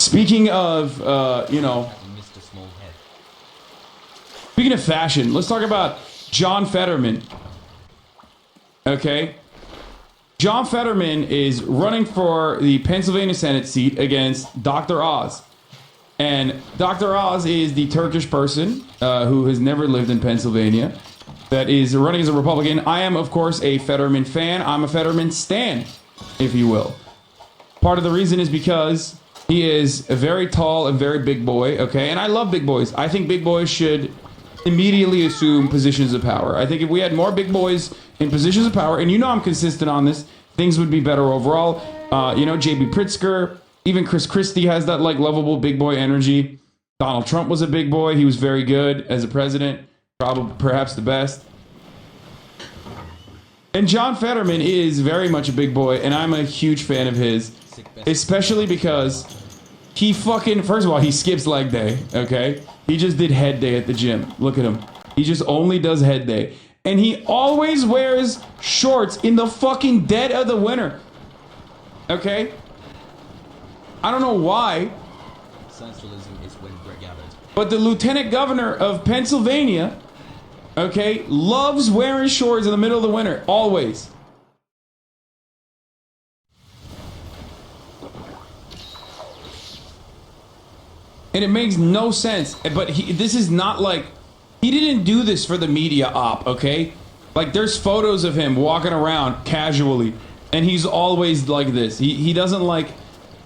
Speaking of, you know, speaking of fashion, let's talk about John Fetterman. Okay? John Fetterman is running for the Pennsylvania Senate seat against Dr. Oz. And Dr. Oz is the Turkish person who has never lived in Pennsylvania that is running as a Republican. I am, of course, a Fetterman fan. I'm a Fetterman stan, if you will. Part of the reason is because he is a very tall and very big boy, okay? And I love big boys. I think big boys should immediately assume positions of power. I think if we had more big boys in positions of power, and you know I'm consistent on this, things would be better overall. You know, J.B. Pritzker, even Chris Christie has that, like, lovable big boy energy. Donald Trump was a big boy. He was very good as a president, probably perhaps the best. And John Fetterman is very much a big boy, and I'm a huge fan of his, especially because he fucking, first of all, he skips leg day, okay? He just did head day at the gym. Look at him. He just only does head day. And he always wears shorts in the fucking dead of the winter. Okay? I don't know why. Socialism is when Greg Abbott. But the lieutenant governor of Pennsylvania, okay, loves wearing shorts in the middle of the winter. Always. And it makes no sense. But this is not like... He didn't do this for the media op, okay? Like, there's photos of him walking around casually. And he's always like this. He doesn't like...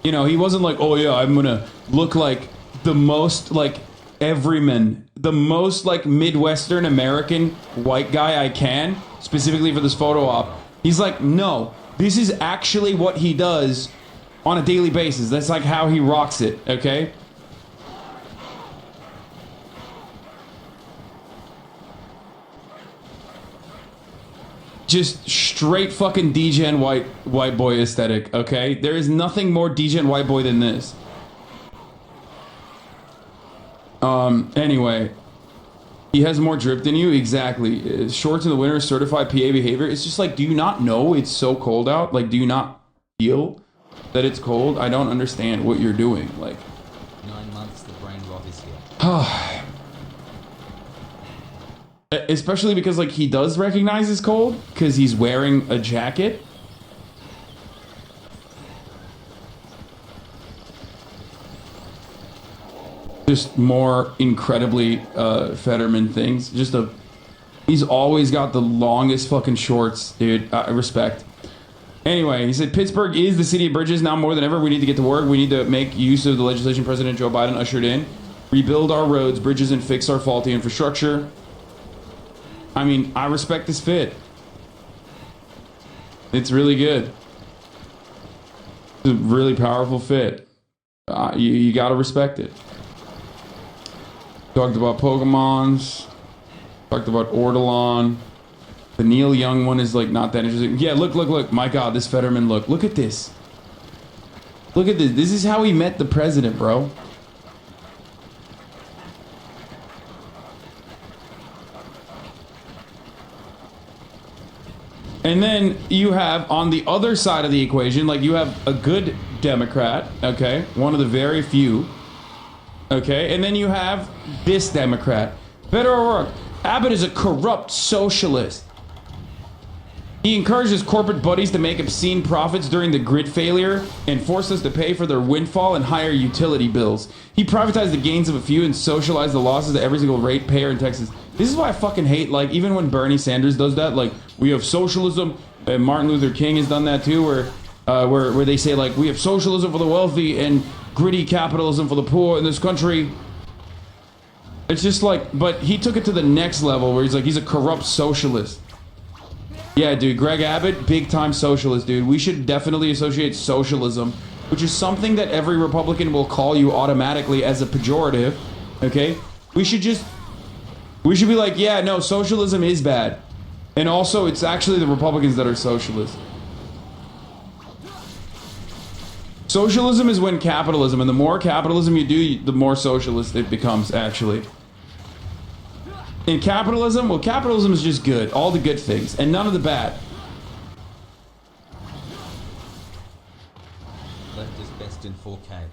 You know, he wasn't like, oh yeah, I'm gonna look like the most, like, everyman. The most, like, Midwestern American white guy I can. Specifically for this photo op. He's like, no. This is actually what he does on a daily basis. That's like how he rocks it, okay? Just straight fucking degen white boy aesthetic, okay? There is nothing more degen white boy than this. Anyway. He has more drip than you? Exactly. Shorts in the winter, certified PA behavior. It's just like, do you not know it's so cold out? Like, do you not feel that it's cold? I don't understand what you're doing. Like, 9 months, the brain rot is here. Especially because, like, he does recognize it's cold because he's wearing a jacket. Just more incredibly Fetterman things. He's always got the longest fucking shorts, dude. I respect. Anyway, he said Pittsburgh is the city of bridges now more than ever. We need to get to work. We need to make use of the legislation President Joe Biden ushered in, rebuild our roads, bridges, and fix our faulty infrastructure. I mean, I respect this fit. It's really good. It's a really powerful fit. You gotta respect it. Talked about Pokemons. Talked about Ortolan. The Neil Young one is like not that interesting. Yeah, look. My God, this Fetterman look. Look at this. Look at this. This is how he met the president, bro. And then you have, on the other side of the equation, like, you have a good Democrat, okay? One of the very few, okay? And then you have this Democrat. Beto O'Rourke. Abbott is a corrupt socialist. He encourages corporate buddies to make obscene profits during the grid failure and force us to pay for their windfall and higher utility bills. He privatized the gains of a few and socialized the losses to every single ratepayer in Texas. This is why I fucking hate, like, even when Bernie Sanders does that, like, we have socialism, and Martin Luther King has done that too, where they say, like, we have socialism for the wealthy and gritty capitalism for the poor in this country. It's just like, but he took it to the next level where he's like, he's a corrupt socialist. Yeah, dude, Greg Abbott, big time socialist, dude. We should definitely associate socialism, which is something that every Republican will call you automatically as a pejorative, okay? We should be like, yeah, no, socialism is bad. And also, it's actually the Republicans that are socialists. Socialism is when capitalism, and the more capitalism you do, the more socialist it becomes, actually. In capitalism, well, capitalism is just good. All the good things, and none of the bad. Left is best in 4K.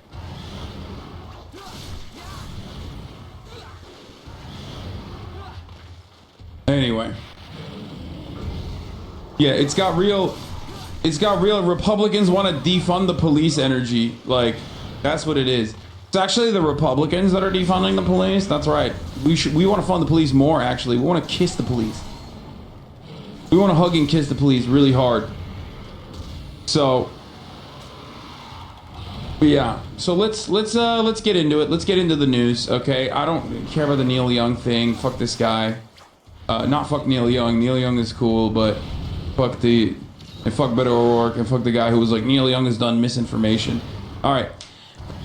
Anyway. Yeah, it's got real Republicans want to defund the police energy. Like, that's what it is. It's actually the Republicans that are defunding the police. That's right. We want to fund the police more, actually. We want to kiss the police. We want to hug and kiss the police really hard. So, yeah. So let's get into it. Let's get into the news, okay? I don't care about the Neil Young thing. Fuck this guy. Not fuck Neil Young. Neil Young is cool, but fuck Beto O'Rourke and fuck the guy who was like, Neil Young has done misinformation. All right.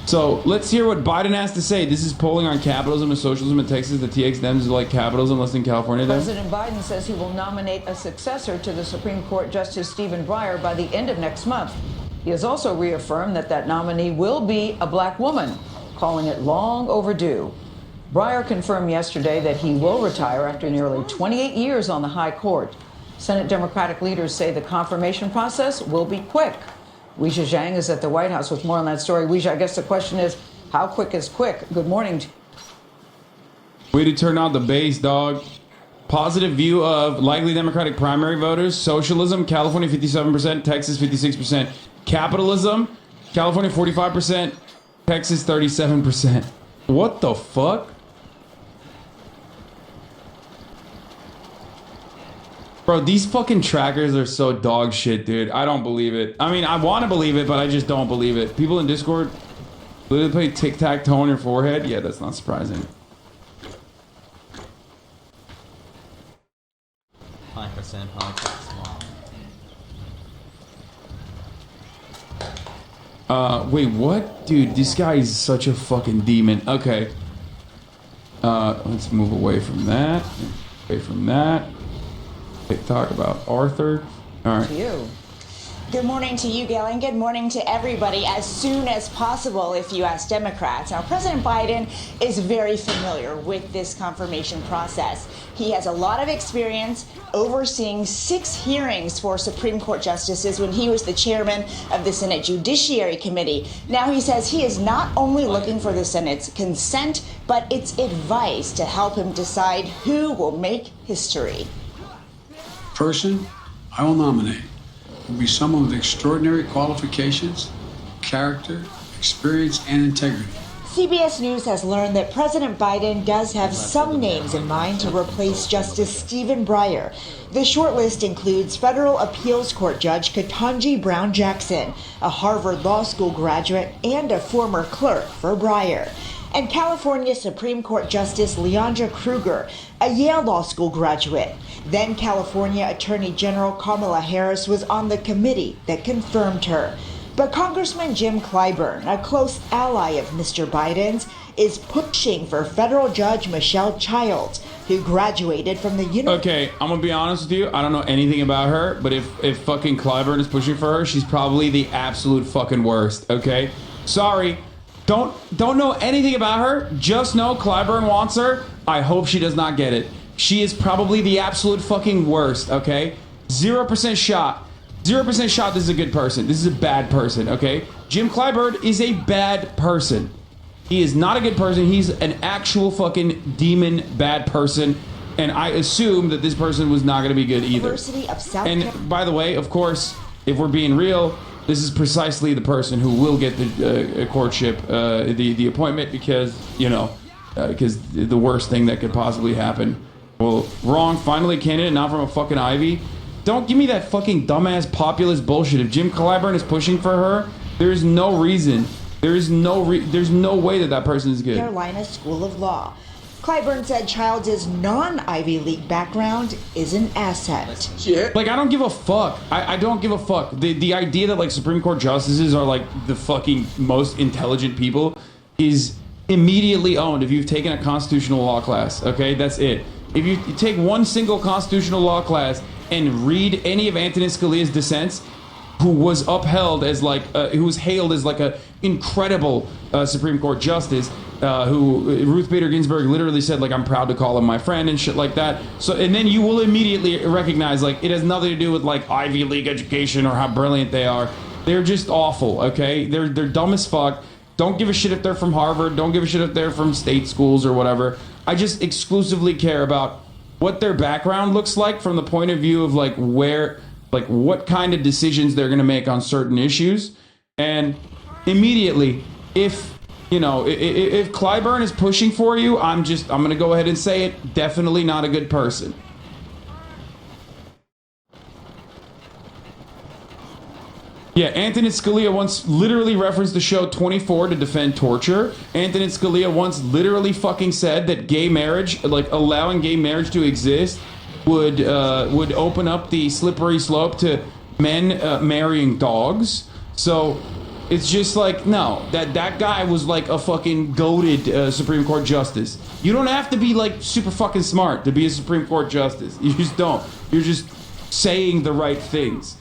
So let's hear what Biden has to say. This is polling on capitalism and socialism in Texas. The TX Dems like capitalism less than California does. President Biden says he will nominate a successor to the Supreme Court Justice Stephen Breyer by the end of next month. He has also reaffirmed that nominee will be a black woman, calling it long overdue. Breyer confirmed yesterday that he will retire after nearly 28 years on the high court. Senate Democratic leaders say the confirmation process will be quick. Weijia Zhang is at the White House with more on that story. Weijia, I guess the question is, how quick is quick? Good morning. Way to turn out the base, dog. Positive view of likely Democratic primary voters. Socialism, California 57%, Texas 56%. Capitalism, California 45%, Texas 37%. What the fuck? Bro, these fucking trackers are so dog shit, dude. I don't believe it. I mean, I want to believe it, but I just don't believe it. People in Discord literally play tic-tac-toe on your forehead. Yeah, that's not surprising. 5% politics. Wait, what? Dude, this guy is such a fucking demon. Okay. Let's move away from that. Away from that. Talk about Arthur. All right. To you. Good morning to you, Gail, and good morning to everybody. As soon as possible, if you ask Democrats. Now, President Biden is very familiar with this confirmation process. He has a lot of experience overseeing 6 hearings for Supreme Court justices when he was the chairman of the Senate Judiciary Committee. Now he says he is not only looking for the Senate's consent, but its advice to help him decide who will make history. Person I will nominate will be someone with extraordinary qualifications, character, experience, and integrity. CBS News has learned that President Biden does have some names in mind to replace Justice Stephen Breyer. The shortlist includes federal appeals court judge Ketanji Brown Jackson, a Harvard Law School graduate and a former clerk for Breyer, and California Supreme Court Justice Leandra Kruger, a Yale Law School graduate. Then California Attorney General Kamala Harris was on the committee that confirmed her. But Congressman Jim Clyburn, a close ally of Mr. Biden's, is pushing for federal judge Michelle Childs, who graduated from the University. Okay, I'm gonna be honest with you. I don't know anything about her, but if fucking Clyburn is pushing for her, she's probably the absolute fucking worst. Okay, sorry. Don't know anything about her. Just know Clyburn wants her. I hope she does not get it. She is probably the absolute fucking worst, okay? 0% shot. 0% shot this is a good person. This is a bad person, okay? Jim Clyburn is a bad person. He is not a good person. He's an actual fucking demon bad person. And I assume that this person was not going to be good either. University of South And by the way, of course, if we're being real, this is precisely the person who will get the courtship, the appointment, because, you know, because the worst thing that could possibly happen. Well, wrong. Finally, candidate, not from a fucking Ivy. Don't give me that fucking dumbass populist bullshit. If Jim Clyburn is pushing for her, there is no reason. There's no way that person is good. Carolina School of Law. Clyburn said Childs' non-Ivy League background is an asset. Like, I don't give a fuck. I don't give a fuck. The idea that, like, Supreme Court justices are, like, the fucking most intelligent people is immediately owned if you've taken a constitutional law class, okay? That's it. If you take one single constitutional law class and read any of Antonin Scalia's dissents, who was upheld as like, who was hailed as like a incredible Supreme Court justice, who Ruth Bader Ginsburg literally said, like, I'm proud to call him my friend and shit like that. So, and then you will immediately recognize, like, it has nothing to do with like Ivy League education or how brilliant they are. They're just awful, okay? They're dumb as fuck. Don't give a shit if they're from Harvard. Don't give a shit if they're from state schools or whatever. I just exclusively care about what their background looks like from the point of view of like where, like what kind of decisions they're going to make on certain issues. And immediately, if Clyburn is pushing for you, I'm going to go ahead and say it. Definitely not a good person. Yeah, Antonin Scalia once literally referenced the show 24 to defend torture. Antonin Scalia once literally fucking said that gay marriage, like allowing gay marriage to exist, would open up the slippery slope to men marrying dogs. So it's just like, no, that guy was like a fucking goated Supreme Court justice. You don't have to be like super fucking smart to be a Supreme Court justice. You just don't. You're just saying the right things.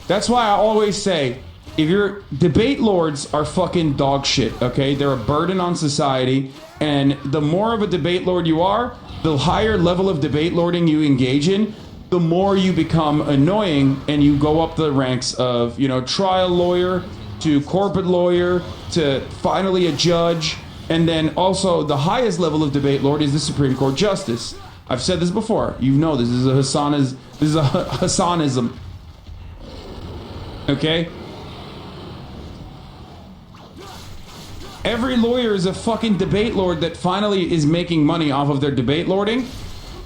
That's why I always say, if your debate lords are fucking dog shit, okay? They're a burden on society, and the more of a debate lord you are, the higher level of debate lording you engage in, the more you become annoying, and you go up the ranks of, trial lawyer to corporate lawyer to finally a judge, and then also the highest level of debate lord is the Supreme Court justice. I've said this before. You know this is a Hasanism. Okay? Every lawyer is a fucking debate lord that finally is making money off of their debate lording,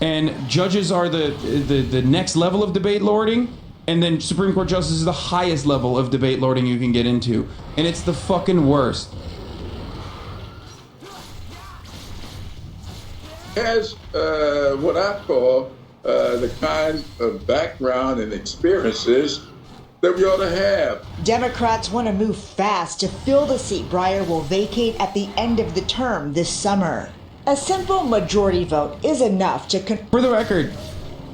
and judges are the next level of debate lording, and then Supreme Court justice is the highest level of debate lording you can get into, and it's the fucking worst. Has what I call the kind of background and experiences that we ought to have. Democrats want to move fast to fill the seat Breyer will vacate at the end of the term this summer. A simple majority vote is enough to For the record,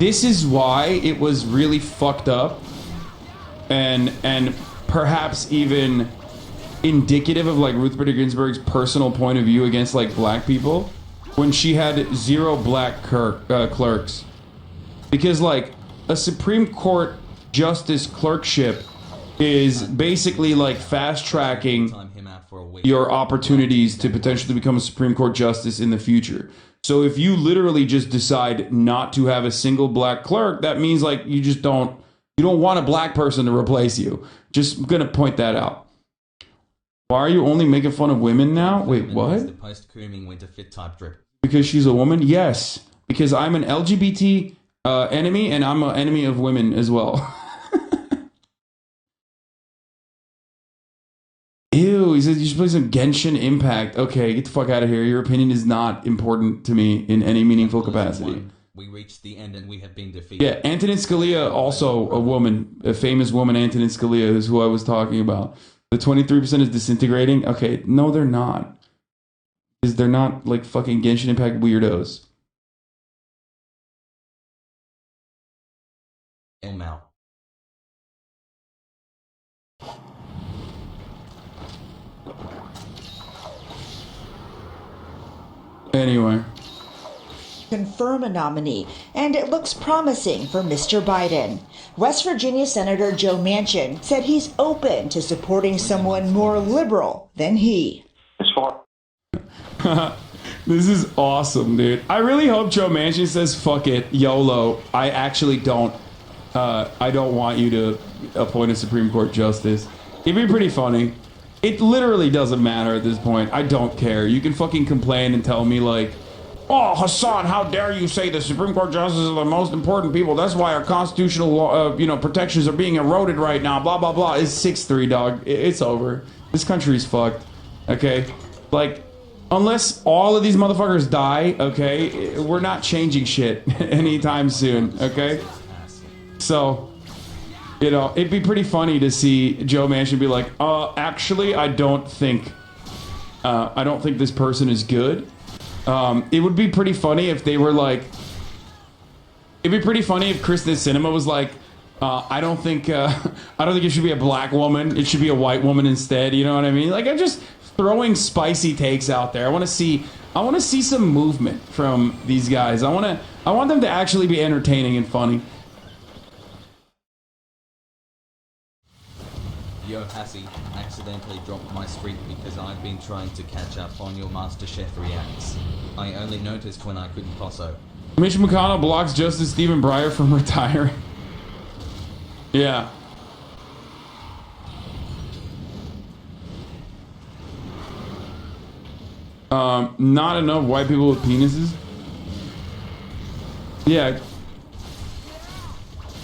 this is why it was really fucked up and perhaps even indicative of like Ruth Bader Ginsburg's personal point of view against like black people when she had 0 black clerks. Because like a Supreme Court justice clerkship is basically like fast tracking your opportunities to potentially become a Supreme Court justice in the future. So if you literally just decide not to have a single black clerk, that means like you don't want a black person to replace you. Just gonna point that out. Why are you only making fun of women now? Wait, what? The post-cooming winter fit type drip. Because she's a woman? Yes. Because I'm an LGBT enemy, and I'm an enemy of women as well. Ew, he says you should play some Genshin Impact. Okay, get the fuck out of here. Your opinion is not important to me in any meaningful capacity. We reached the end and we have been defeated. Yeah, Antonin Scalia, also a woman, a famous woman, Antonin Scalia, is who I was talking about. The 23% is disintegrating. Okay, no, they're not. Because they're not like fucking Genshin Impact weirdos. Elmau. Anyway. confirm a nominee, and it looks promising for Mr. Biden. West Virginia Senator Joe Manchin said he's open to supporting someone more liberal than he. This is awesome, dude. I really hope Joe Manchin says, fuck it, YOLO. I actually don't want you to appoint a Supreme Court justice. It'd be pretty funny. It literally doesn't matter at this point. I don't care. You can fucking complain and tell me like, oh, Hasan, how dare you say the Supreme Court justices are the most important people. That's why our constitutional law, protections are being eroded right now. Blah, blah, blah. It's 6-3, dog. It's over. This country's fucked. Okay? Like, unless all of these motherfuckers die, okay, we're not changing shit anytime soon, okay? So, it'd be pretty funny to see Joe Manchin be like, actually, I don't think this person is good. It would be pretty funny if they were like, it'd be pretty funny if Kristen Sinema was like, I don't think it should be a black woman. It should be a white woman instead. You know what I mean? Like, I'm just throwing spicy takes out there. I want to see some movement from these guys. I want them to actually be entertaining and funny. Yo, Yo Hassie accidentally dropped my streak because I've been trying to catch up on your MasterChef reacts. I only noticed when I couldn't posso. Mitch McConnell blocks Justice Stephen Breyer from retiring. Yeah. Not enough white people with penises. Yeah.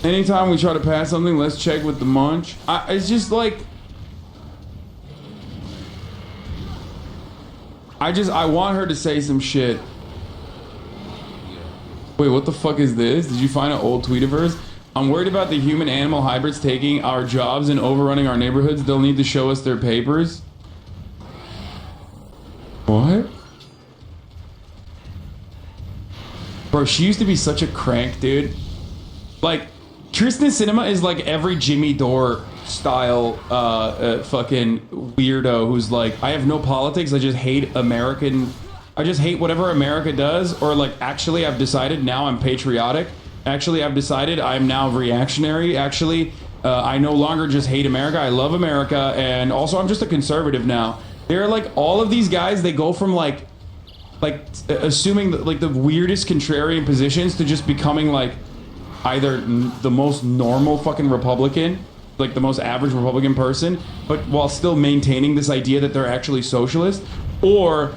Anytime we try to pass something, let's check with the munch. It's just like... I want her to say some shit. Wait, what the fuck is this? Did you find an old tweet of hers? I'm worried about the human-animal hybrids taking our jobs and overrunning our neighborhoods. They'll need to show us their papers. What? Bro, she used to be such a crank, dude. Like, Tristan Cinema is like every Jimmy Dore style fucking weirdo who's like, I have no politics, I just hate I just hate whatever America does, or like, actually I've decided now I'm patriotic. Actually, I've decided I'm now reactionary. Actually, I no longer just hate America, I love America, and also I'm just a conservative now. They're like, all of these guys, they go from like assuming like the weirdest contrarian positions to just becoming like either the most normal fucking Republican, like the most average Republican person, but while still maintaining this idea that they're actually socialist, or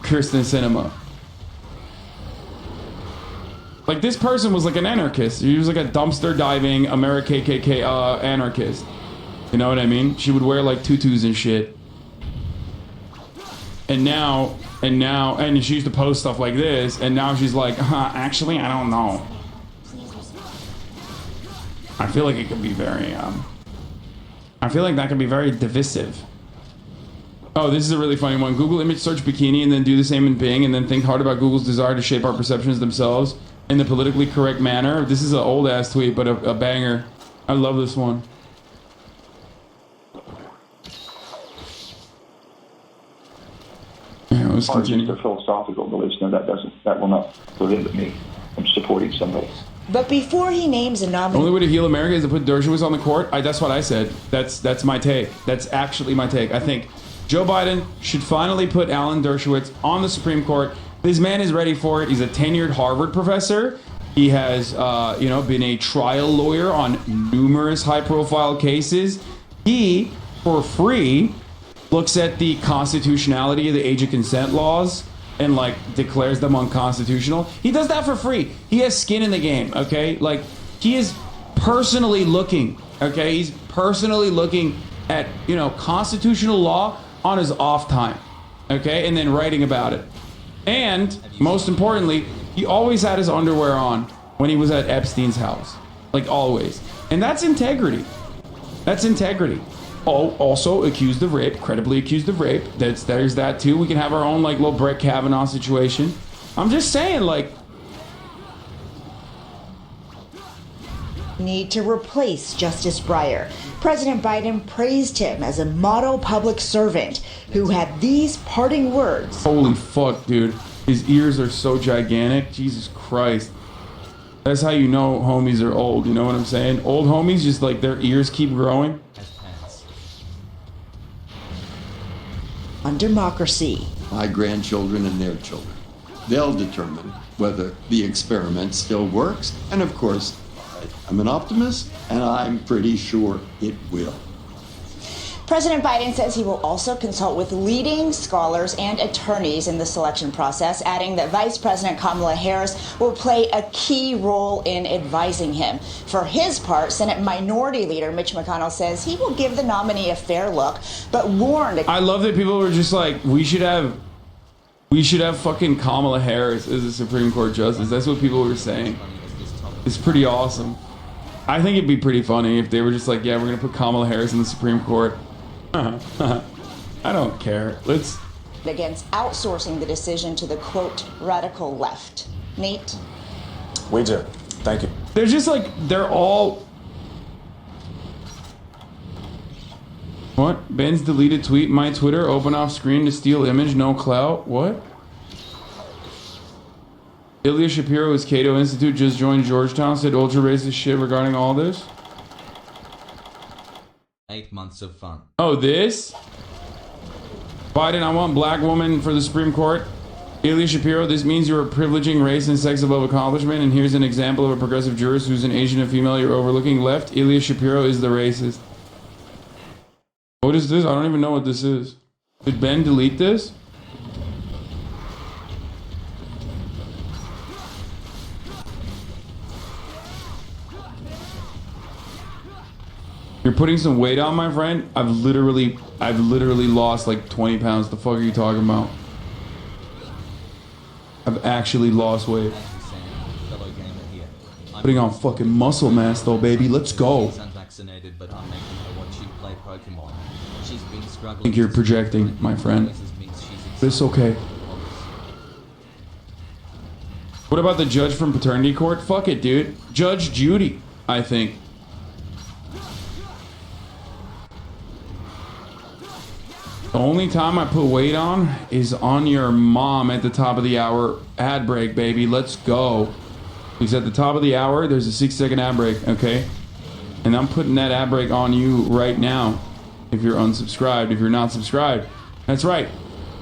Kirsten Sinema. Like, this person was like an anarchist. He was like a dumpster diving America-KKK anarchist. You know what I mean? She would wear like tutus and shit. And she used to post stuff like this, and now she's like, actually, I don't know. I feel like it could be very, I feel like that could be very divisive. Oh, this is a really funny one. Google image search bikini and then do the same in Bing and then think hard about Google's desire to shape our perceptions themselves in the politically correct manner. This is an old ass tweet, but a banger. I love this one. Yeah, let's continue. Their philosophical beliefs, no, that will not prohibit me from supporting somebody. But before he names a The nominee... only way to heal America is to put Dershowitz on the court. That's what I said. That's my take. That's actually my take. I think Joe Biden should finally put Alan Dershowitz on the Supreme Court. This man is ready for it. He's a tenured Harvard professor. He has, been a trial lawyer on numerous high-profile cases. He, for free, looks at the constitutionality of the age of consent laws and like declares them unconstitutional. He does that for free. He has skin in the game, okay? Like, he is personally looking, okay? He's personally looking at, constitutional law on his off time, okay? And then writing about it. And most importantly, he always had his underwear on when he was at Epstein's house, like always. And that's integrity. That's integrity. Also accused of rape, credibly accused of rape. There's that too. We can have our own like little Brett Kavanaugh situation. I'm just saying, like, need to replace Justice Breyer. President Biden praised him as a model public servant who had these parting words. Holy fuck, dude. His ears are so gigantic. Jesus Christ. That's how you know homies are old. You know what I'm saying? Old homies, just like their ears keep growing. On democracy. My grandchildren and their children. They'll determine whether the experiment still works. And of course, I'm an optimist, and I'm pretty sure it will. President Biden says he will also consult with leading scholars and attorneys in the selection process, adding that Vice President Kamala Harris will play a key role in advising him. For his part, Senate Minority Leader Mitch McConnell says he will give the nominee a fair look, but warned... I love that people were just like, we should have fucking Kamala Harris as a Supreme Court justice. That's what people were saying. It's pretty awesome. I think it'd be pretty funny if they were just like, yeah, we're going to put Kamala Harris in the Supreme Court. I don't care. Let's... Against outsourcing the decision to the, quote, radical left. Nate? We do. Thank you. They're just like, they're all... What? Ben's deleted tweet. My Twitter, open off screen to steal image, no clout. What? Ilya Shapiro's Cato Institute just joined Georgetown, said ultra racist shit regarding all this. 8 months of fun. Oh, this? Biden, I want black woman for the Supreme Court. Ilya Shapiro, this means you are privileging race and sex above accomplishment, and here's an example of a progressive jurist who's an Asian and female you're overlooking. Left, Ilya Shapiro is the racist. What is this? I don't even know what this is. Did Ben delete this? You're putting some weight on, my friend. I've literally lost like 20 pounds. The fuck are you talking about? I've actually lost weight. Putting on fucking muscle mass though, baby. Let's go. She's unvaccinated, but I'm making her watch you play Pokemon. She's been struggling. I think you're projecting, my friend. It's okay. What about the judge from paternity court? Fuck it, dude. Judge Judy, I think. The only time I put weight on is on your mom at the top of the hour ad break, baby. Let's go. Because at the top of the hour, there's a 6-second ad break, okay? And I'm putting that ad break on you right now. If you're unsubscribed, if you're not subscribed. That's right.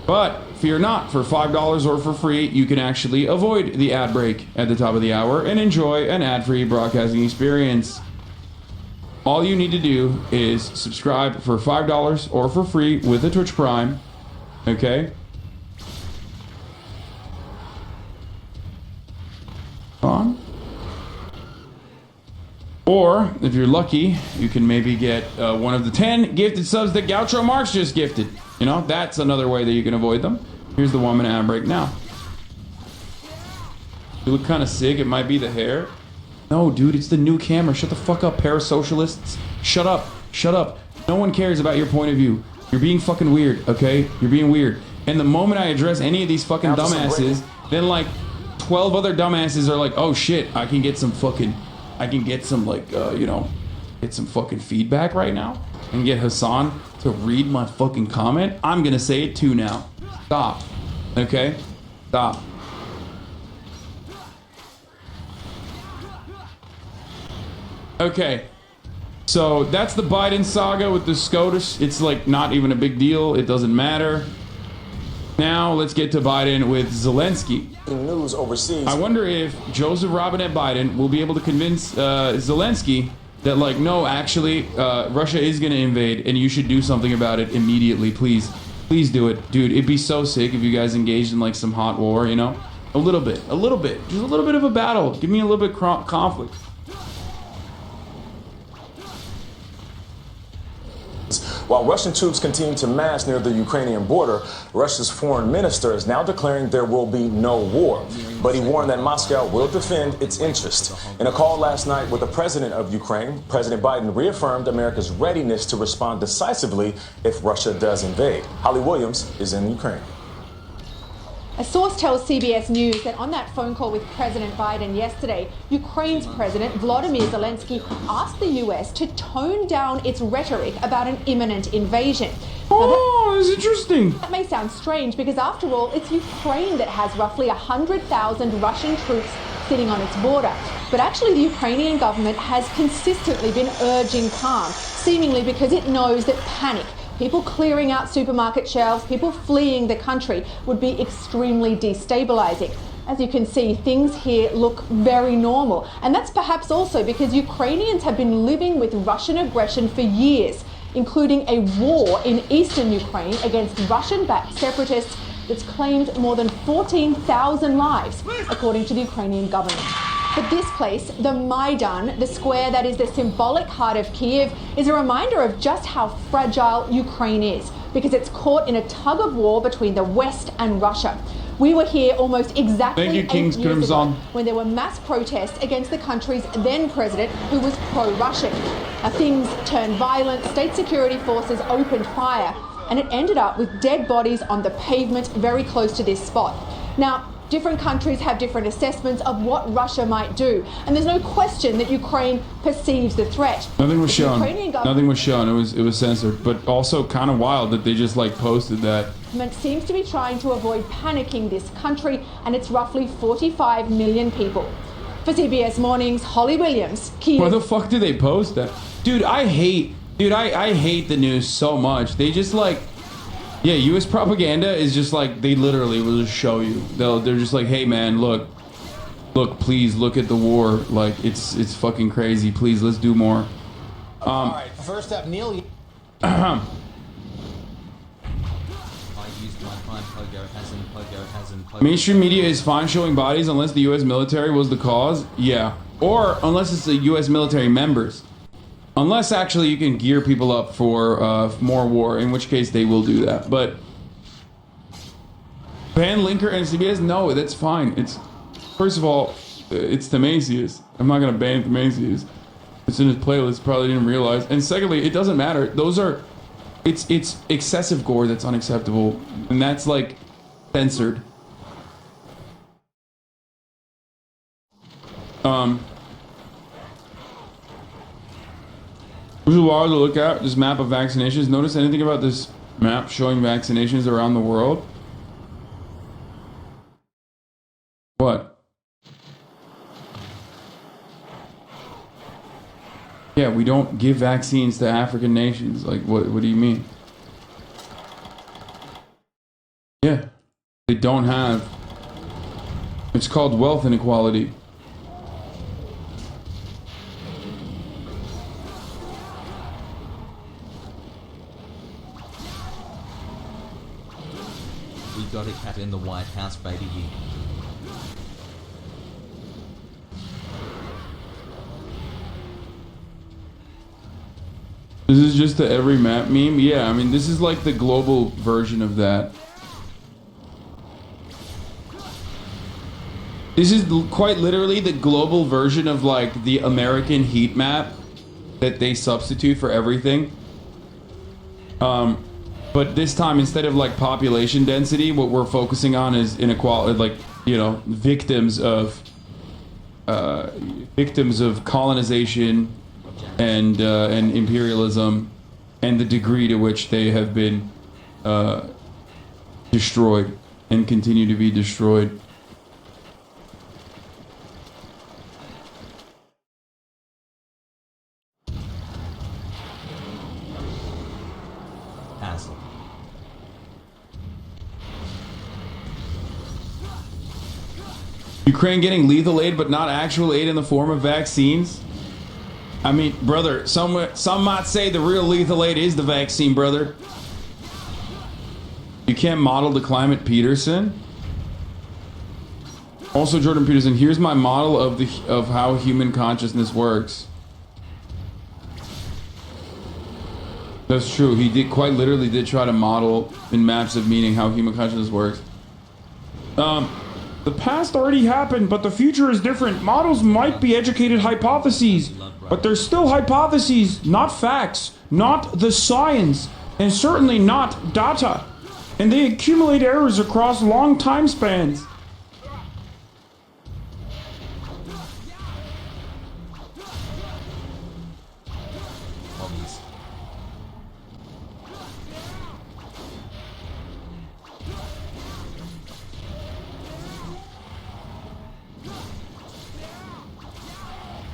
But fear not, for $5 or for free, you can actually avoid the ad break at the top of the hour and enjoy an ad-free broadcasting experience. All you need to do is subscribe for $5 or for free with a Twitch Prime, okay? On. Or, if you're lucky, you can maybe get one of the 10 gifted subs that Gaucho Marx just gifted. You know, that's another way that you can avoid them. Here's the 1 minute ad break now. You look kind of sick. It might be the hair. No, dude, it's the new camera. Shut the fuck up, parasocialists. Shut up. Shut up. No one cares about your point of view. You're being fucking weird, okay? You're being weird. And the moment I address any of these fucking dumbasses, then like 12 other dumbasses are like, oh shit, I can get some like, you know, get some fucking feedback right now and get Hasan to read my fucking comment. I'm gonna say it too now. Stop. Okay? Stop. Okay, so that's the Biden saga with the SCOTUS. It's like not even a big deal. It doesn't matter. Now let's get to Biden with Zelensky. News overseas. I wonder if Joseph Robinette Biden will be able to convince Zelensky that like, no, actually, Russia is going to invade and you should do something about it immediately. Please, please do it. Dude, it'd be so sick if you guys engaged in like some hot war, you know? A little bit, just a little bit of a battle. Give me a little bit conflict. While Russian troops continue to mass near the Ukrainian border, Russia's foreign minister is now declaring there will be no war. But he warned that Moscow will defend its interest. In a call last night with the president of Ukraine, President Biden reaffirmed America's readiness to respond decisively if Russia does invade. Holly Williams is in Ukraine. A source tells CBS News that on that phone call with President Biden yesterday, Ukraine's President Volodymyr Zelensky asked the US to tone down its rhetoric about an imminent invasion. Oh, that's interesting. That may sound strange because, after all, it's Ukraine that has roughly 100,000 Russian troops sitting on its border. But actually, the Ukrainian government has consistently been urging calm, seemingly because it knows that panic, people clearing out supermarket shelves, people fleeing the country, would be extremely destabilizing. As you can see, things here look very normal. And that's perhaps also because Ukrainians have been living with Russian aggression for years, including a war in eastern Ukraine against Russian-backed separatists that's claimed more than 14,000 lives, according to the Ukrainian government. But this place, the Maidan, the square that is the symbolic heart of Kiev, is a reminder of just how fragile Ukraine is, because it's caught in a tug of war between the West and Russia. We were here almost exactly 8 years ago when there were mass protests against the country's then president, who was pro-Russian. Now, things turned violent, state security forces opened fire, and it ended up with dead bodies on the pavement very close to this spot. Now, different countries have different assessments of what Russia might do, and there's no question that Ukraine perceives the threat. Nothing was shown. Nothing was shown. It was censored, but also kind of wild that they just like posted that. The government seems to be trying to avoid panicking this country and its roughly 45 million people. For CBS Mornings, Holly Williams, Kiev. Why the fuck did they post that? Dude, I hate Dude, I hate the news so much. They just like, yeah, U.S. propaganda is just like, they literally will just show you. They're just like, hey man, look, please look at the war. Like, it's fucking crazy. Please, let's do more. All right, first up, Neil. I used my fine Pogo Hasan. Mainstream media is fine showing bodies unless the U.S. military was the cause. Yeah. Or unless it's the U.S. military members. Unless actually you can gear people up for more war, in which case they will do that. But ban Linker and CBS? No, that's fine. It's, first of all, it's Themasius. I'm not gonna ban Themasius. It's in his playlist. Probably didn't realize. And secondly, it doesn't matter. Those are, it's excessive gore that's unacceptable, and that's like censored. There's a lot to look at. This map of vaccinations. Notice anything about this map showing vaccinations around the world? What? Yeah, we don't give vaccines to African nations. Like, what do you mean? Yeah, they don't have. It's called wealth inequality. We got a cat in the White House, baby. This is just the every map meme? Yeah, I mean, this is like the global version of that. This is quite literally the global version of like the American heat map that they substitute for everything. But this time, instead of like population density, what we're focusing on is inequality, like, you know, victims of colonization and imperialism, and the degree to which they have been destroyed and continue to be destroyed. Hasan. Ukraine getting lethal aid, but not actual aid in the form of vaccines. I mean, brother, some might say the real lethal aid is the vaccine, brother. You can't model the climate, Peterson. Also, Jordan Peterson, here's my model of how human consciousness works. That's true. He quite literally try to model in maps of meaning how human consciousness works. The past already happened, but the future is different. Models might be educated hypotheses, but they're still hypotheses, not facts, not the science, and certainly not data. And they accumulate errors across long time spans.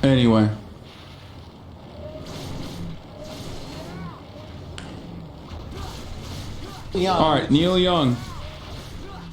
Anyway. All right, Neil Young.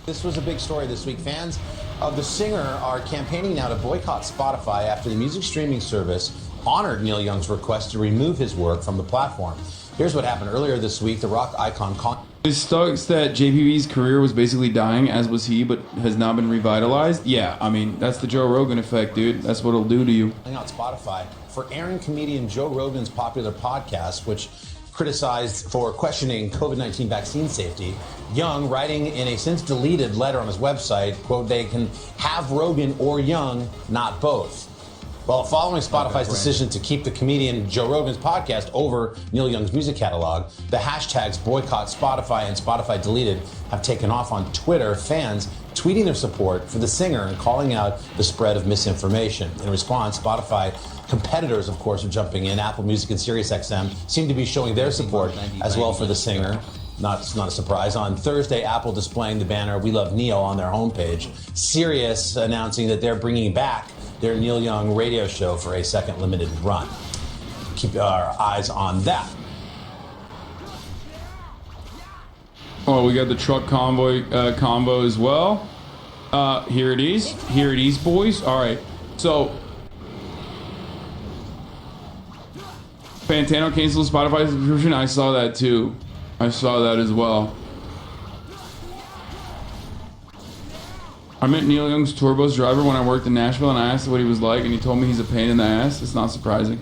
This was a big story this week. Fans of the singer are campaigning now to boycott Spotify after the music streaming service honored Neil Young's request to remove his work from the platform. Here's what happened earlier this week. The rock icon... It sucks that JPB's career was basically dying, as was he, but has now been revitalized. Yeah, I mean, that's the Joe Rogan effect, dude. That's what it'll do to you. ...on Spotify for airing comedian Joe Rogan's popular podcast, which criticized for questioning COVID-19 vaccine safety. Young, writing in a since-deleted letter on his website, quote, they can have Rogan or Young, not both. Well, following Spotify's decision to keep the comedian Joe Rogan's podcast over Neil Young's music catalog, the hashtags boycott Spotify and Spotify deleted have taken off on Twitter, fans tweeting their support for the singer and calling out the spread of misinformation. In response, Spotify competitors, of course, are jumping in. Apple Music and SiriusXM seem to be showing their support as well for the singer. It's not a surprise. On Thursday, Apple displaying the banner "We Love Neil" on their homepage. Sirius announcing that they're bringing back their Neil Young radio show for a second limited run. keep our eyes on that. Oh, we got the truck convoy combo as well. Here it is. Here it is, boys. All right. So, Fantano canceled Spotify subscription. I saw that too. I saw that as well. I met Neil Young's tour bus driver when I worked in Nashville, and I asked him what he was like, and he told me he's a pain in the ass. It's not surprising.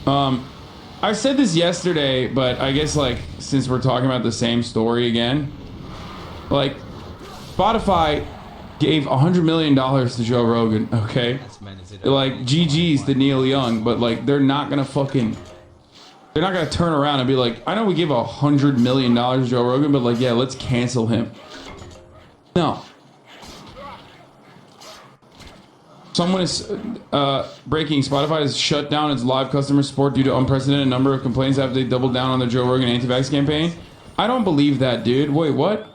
I said this yesterday, but I guess, like, since we're talking about the same story again, like, Spotify gave $100 million to Joe Rogan, okay? Like, GG's to Neil Young, but, like, they're not gonna turn around and be like, I know we gave $100 million to Joe Rogan, but, like, yeah, let's cancel him. No. Someone is breaking. Spotify has shut down its live customer support due to unprecedented number of complaints after they doubled down on the Joe Rogan anti-vax campaign. I don't believe that, dude. Wait, what?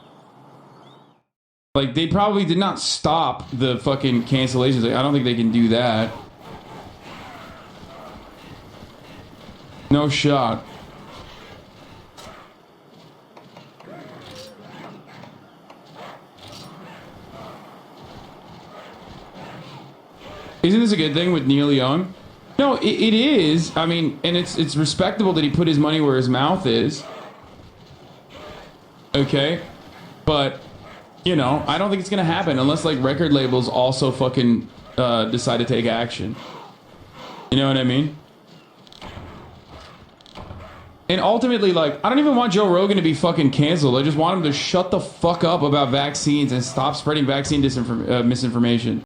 Like, they probably did not stop the fucking cancellations. Like, I don't think they can do that. No shot. Isn't this a good thing with Neil Young? No, it is. I mean, and it's respectable that he put his money where his mouth is. Okay? But, you know, I don't think it's going to happen unless, like, record labels also fucking decide to take action. You know what I mean? And ultimately, like, I don't even want Joe Rogan to be fucking canceled. I just want him to shut the fuck up about vaccines and stop spreading vaccine misinformation.